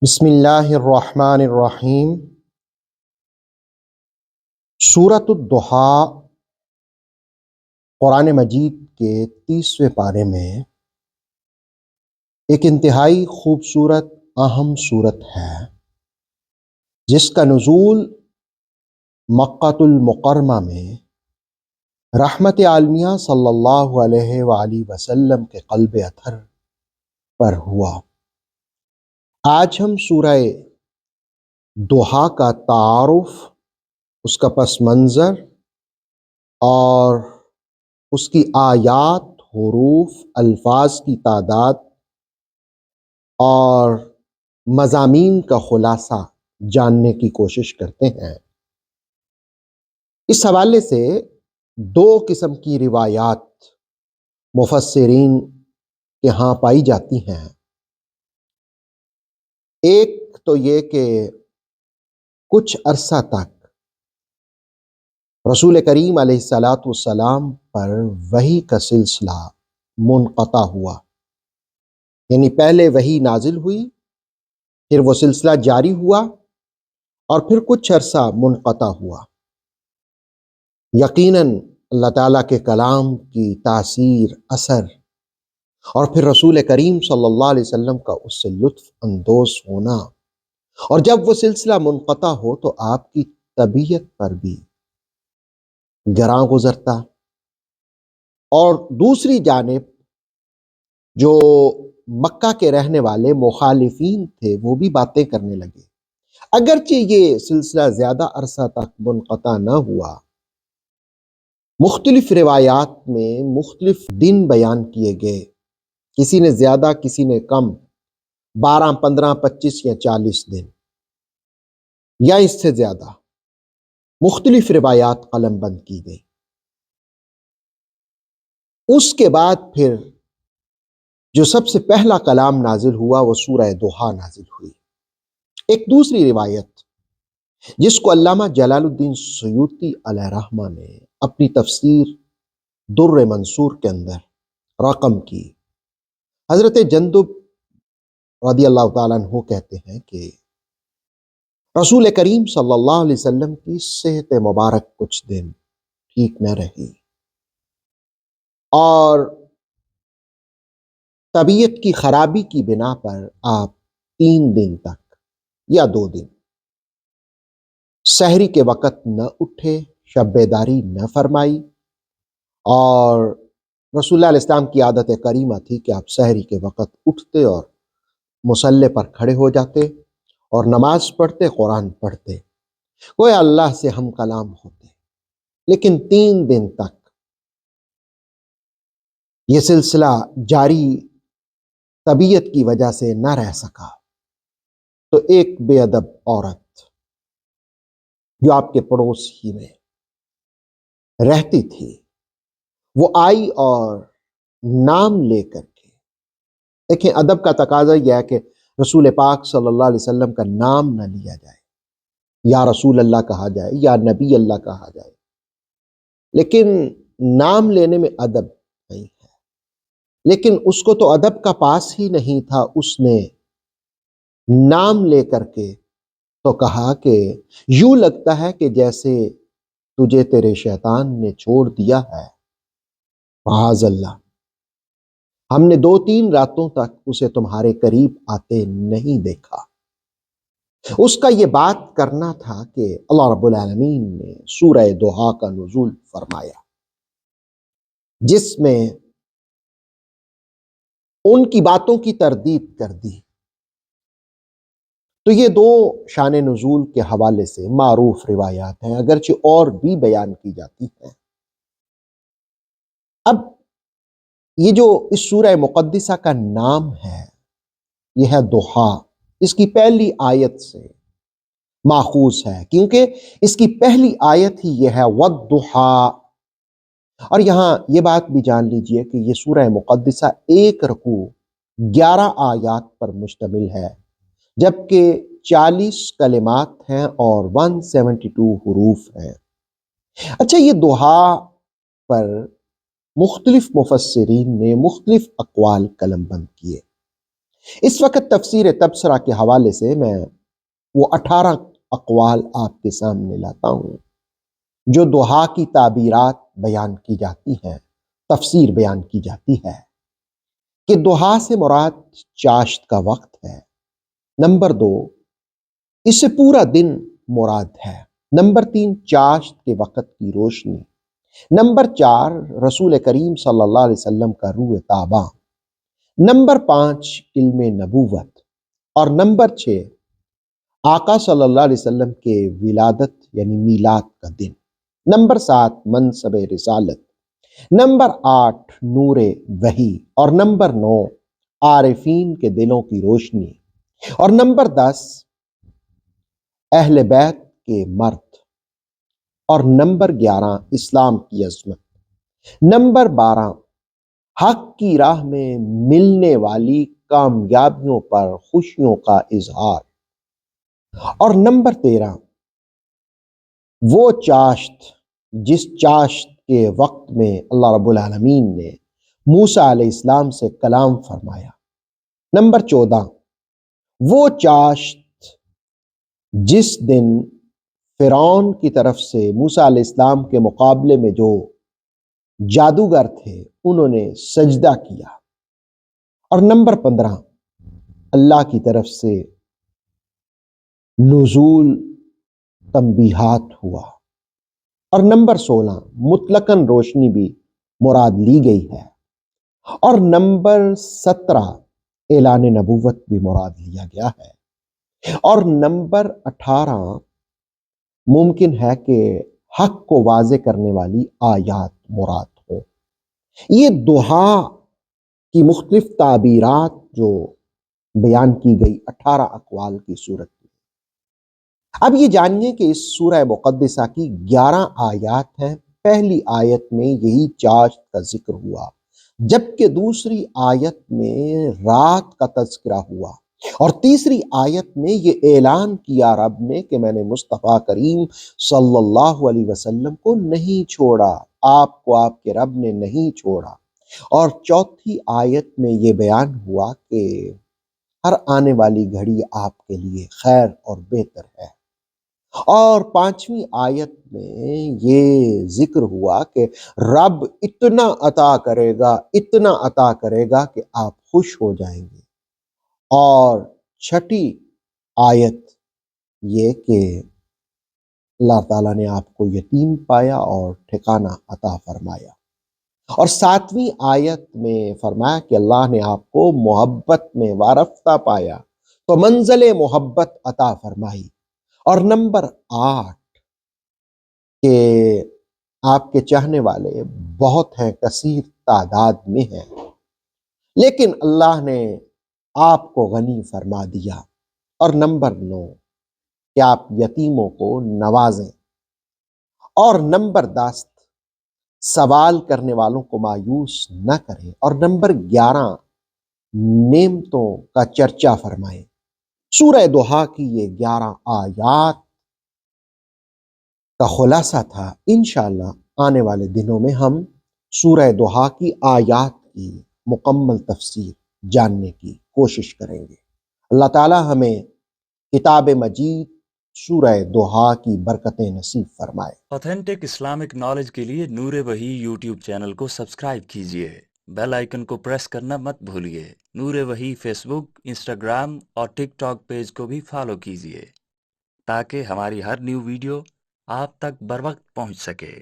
بسم اللہ الرحمن الرحیم۔ سورۃ الضحیٰ قرآن مجید کے 30ویں پارے میں ایک انتہائی خوبصورت اہم سورت ہے جس کا نزول مکۃ المکرمہ میں رحمت عالمیہ صلی اللہ علیہ وآلہ وسلم کے قلب اطہر پر ہوا۔ آج ہم سورہ ضحیٰ کا تعارف، اس کا پس منظر اور اس کی آیات، حروف، الفاظ کی تعداد اور مضامین کا خلاصہ جاننے کی کوشش کرتے ہیں۔ اس حوالے سے دو قسم کی روایات مفسرین کے ہاں پائی جاتی ہیں۔ ایک تو یہ کہ کچھ عرصہ تک رسول کریم علیہ السلام پر وحی کا سلسلہ منقطع ہوا، یعنی پہلے وحی نازل ہوئی، پھر وہ سلسلہ جاری ہوا اور پھر کچھ عرصہ منقطع ہوا۔ یقیناً اللہ تعالیٰ کے کلام کی تاثیر، اثر اور پھر رسول کریم صلی اللہ علیہ وسلم کا اس سے لطف اندوز ہونا، اور جب وہ سلسلہ منقطع ہو تو آپ کی طبیعت پر بھی گراں گزرتا، اور دوسری جانب جو مکہ کے رہنے والے مخالفین تھے وہ بھی باتیں کرنے لگے۔ اگرچہ یہ سلسلہ زیادہ عرصہ تک منقطع نہ ہوا، مختلف روایات میں مختلف دن بیان کیے گئے، کسی نے زیادہ کسی نے کم، 12، 15، 25 یا 40 دن یا اس سے زیادہ مختلف روایات قلم بند کی گئی۔ اس کے بعد پھر جو سب سے پہلا کلام نازل ہوا وہ سورہ ضحیٰ نازل ہوئی۔ ایک دوسری روایت جس کو علامہ جلال الدین سیوطی علیہ رحمہ نے اپنی تفسیر در منصور کے اندر رقم کی، حضرت جندب رضی اللہ تعالیٰ عنہ کہتے ہیں کہ رسول کریم صلی اللہ علیہ وسلم کی صحت مبارک کچھ دن ٹھیک نہ رہی، اور طبیعت کی خرابی کی بنا پر آپ 3 دن تک یا 2 دن سحری کے وقت نہ اٹھے، شب بیداری نہ فرمائی، اور رسول اللہ علیہ السلام کی عادت کریمہ تھی کہ آپ سحری کے وقت اٹھتے اور مصلی پر کھڑے ہو جاتے اور نماز پڑھتے، قرآن پڑھتے، گویا اللہ سے ہم کلام ہوتے۔ لیکن 3 دن تک یہ سلسلہ جاری طبیعت کی وجہ سے نہ رہ سکا، تو ایک بے ادب عورت جو آپ کے پڑوس ہی میں رہتی تھی وہ آئی اور نام لے کر کے، دیکھیں ادب کا تقاضا یہ ہے کہ رسول پاک صلی اللہ علیہ وسلم کا نام نہ لیا جائے، یا رسول اللہ کہا جائے یا نبی اللہ کہا جائے، لیکن نام لینے میں ادب نہیں ہے۔ لیکن اس کو تو ادب کا پاس ہی نہیں تھا، اس نے نام لے کر کے تو کہا کہ یوں لگتا ہے کہ جیسے تجھے تیرے شیطان نے چھوڑ دیا ہے، معاذ اللہ، ہم نے 2-3 راتوں تک اسے تمہارے قریب آتے نہیں دیکھا۔ اس کا یہ بات کرنا تھا کہ اللہ رب العالمین نے سورہ ضحیٰ کا نزول فرمایا، جس میں ان کی باتوں کی تردید کر دی۔ تو یہ 2 شان نزول کے حوالے سے معروف روایات ہیں، اگرچہ اور بھی بیان کی جاتی ہیں۔ اب یہ جو اس سورہ مقدسہ کا نام ہے یہ ہے ضحیٰ، اس کی پہلی آیت سے ماخوذ ہے، کیونکہ اس کی پہلی آیت ہی یہ ہے والضحیٰ۔ اور یہاں یہ بات بھی جان لیجئے کہ یہ سورہ مقدسہ 1 رکوع 11 آیات پر مشتمل ہے، جبکہ 40 کلمات ہیں اور 172 حروف ہیں۔ اچھا، یہ ضحیٰ پر مختلف مفسرین نے مختلف اقوال قلم بند کیے۔ اس وقت تفسیر تبصرہ کے حوالے سے میں وہ 18 اقوال آپ کے سامنے لاتا ہوں جو دعا کی تعبیرات بیان کی جاتی ہیں، تفسیر بیان کی جاتی ہے کہ دعا سے مراد چاشت کا وقت ہے۔ نمبر 2، اس سے پورا دن مراد ہے۔ نمبر 3، چاشت کے وقت کی روشنی۔ نمبر 4، رسول کریم صلی اللہ علیہ وسلم کا روح طابع۔ نمبر 5، علم نبوت۔ اور نمبر 6، آقا صلی اللہ علیہ وسلم کے ولادت یعنی میلاد کا دن۔ نمبر 7، منصب رسالت۔ نمبر 8، نور وحی۔ اور نمبر 9، عارفین کے دلوں کی روشنی۔ اور نمبر 10، اہل بیت کے مرد۔ اور نمبر 11، اسلام کی عظمت۔ نمبر 12، حق کی راہ میں ملنے والی کامیابیوں پر خوشیوں کا اظہار۔ اور نمبر 13، وہ چاشت جس چاشت کے وقت میں اللہ رب العالمین نے موسیٰ علیہ السلام سے کلام فرمایا۔ نمبر 14، وہ چاشت جس دن فرعون کی طرف سے موسیٰ علیہ السلام کے مقابلے میں جو جادوگر تھے انہوں نے سجدہ کیا۔ اور نمبر 15، اللہ کی طرف سے نزول تنبیہات ہوا۔ اور نمبر 16، مطلقاً روشنی بھی مراد لی گئی ہے۔ اور نمبر 17، اعلان نبوت بھی مراد لیا گیا ہے۔ اور نمبر 18، ممکن ہے کہ حق کو واضح کرنے والی آیات مراد ہو۔ یہ دعا کی مختلف تعبیرات جو بیان کی گئی 18 اقوال کی صورت میں۔ اب یہ جانیے کہ اس سورہ مقدسہ کی 11 آیات ہیں۔ پہلی آیت میں یہی چاشت کا ذکر ہوا، جبکہ دوسری آیت میں رات کا تذکرہ ہوا، اور تیسری آیت میں یہ اعلان کیا رب نے کہ میں نے مصطفیٰ کریم صلی اللہ علیہ وسلم کو نہیں چھوڑا، آپ کو آپ کے رب نے نہیں چھوڑا۔ اور چوتھی آیت میں یہ بیان ہوا کہ ہر آنے والی گھڑی آپ کے لیے خیر اور بہتر ہے۔ اور پانچویں آیت میں یہ ذکر ہوا کہ رب اتنا عطا کرے گا، اتنا عطا کرے گا کہ آپ خوش ہو جائیں گے۔ اور چھٹی آیت یہ کہ اللہ تعالیٰ نے آپ کو یتیم پایا اور ٹھکانہ عطا فرمایا۔ اور ساتویں آیت میں فرمایا کہ اللہ نے آپ کو محبت میں وارفتہ پایا تو منزل محبت عطا فرمائی۔ اور نمبر 8 کہ آپ کے چاہنے والے بہت ہیں، کثیر تعداد میں ہیں، لیکن اللہ نے آپ کو غنی فرما دیا۔ اور نمبر 9 کہ آپ یتیموں کو نوازیں۔ اور نمبر 10 سوال کرنے والوں کو مایوس نہ کریں۔ اور نمبر 11 نعمتوں کا چرچا فرمائیں۔ سورہ دوحہ کی یہ 11 آیات کا خلاصہ تھا۔ انشاءاللہ آنے والے دنوں میں ہم سورہ دوحہ کی آیات کی مکمل تفسیر جاننے کی کوشش کریں گے۔ اللہ تعالی ہمیں کتاب مجید سورہ دوحہ کی برکتیں نصیب فرمائے۔ آتھینٹک اسلامک نالج کے لیے نور وحی یوٹیوب چینل کو سبسکرائب کیجیے، بیل آئیکن کو پریس کرنا مت بھولیے۔ نور وحی فیس بک، انسٹاگرام اور ٹک ٹاک پیج کو بھی فالو کیجیے تاکہ ہماری ہر نیو ویڈیو آپ تک بر وقت پہنچ سکے۔